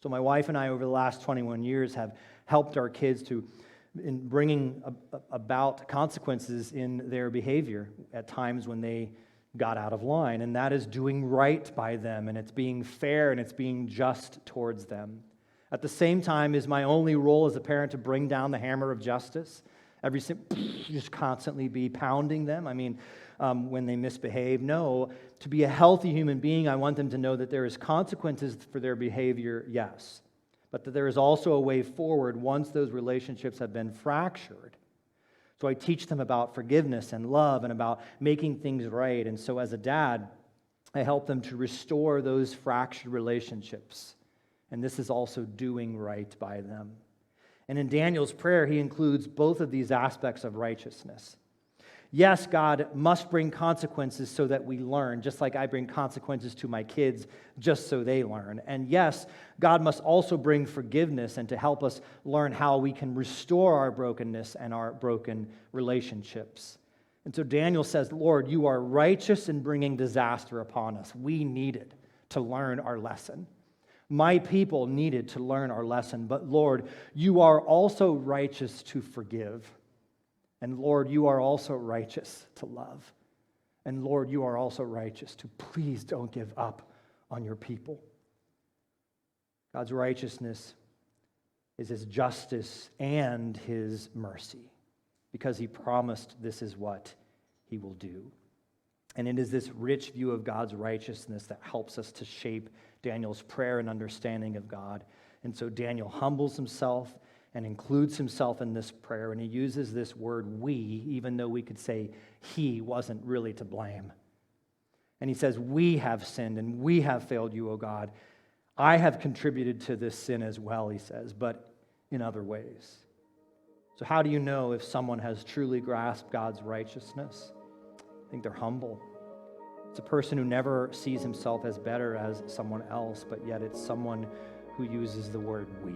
So my wife and I, over the last 21 years, have helped our kids in bringing about consequences in their behavior at times when they got out of line, and that is doing right by them, and it's being fair, and it's being just towards them. At the same time, is my only role as a parent to bring down the hammer of justice? Just constantly be pounding them? I mean, when they misbehave? No. To be a healthy human being, I want them to know that there is consequences for their behavior, yes, but that there is also a way forward once those relationships have been fractured. So I teach them about forgiveness and love and about making things right. And so as a dad, I help them to restore those fractured relationships. And this is also doing right by them. And in Daniel's prayer, he includes both of these aspects of righteousness. Yes, God must bring consequences so that we learn, just like I bring consequences to my kids just so they learn. And yes, God must also bring forgiveness and to help us learn how we can restore our brokenness and our broken relationships. And so Daniel says, Lord, you are righteous in bringing disaster upon us. We needed to learn our lesson. My people needed to learn our lesson. But Lord, you are also righteous to forgive. And Lord, you are also righteous to love. And Lord, you are also righteous to please don't give up on your people. God's righteousness is his justice and his mercy, because he promised this is what he will do. And it is this rich view of God's righteousness that helps us to shape Daniel's prayer and understanding of God. And so Daniel humbles himself and includes himself in this prayer, and he uses this word we, even though we could say he wasn't really to blame. And he says, we have sinned and we have failed you, O God. I have contributed to this sin as well, he says, but in other ways. So how do you know if someone has truly grasped God's righteousness? I think they're humble. It's a person who never sees himself as better as someone else, but yet it's someone who uses the word we.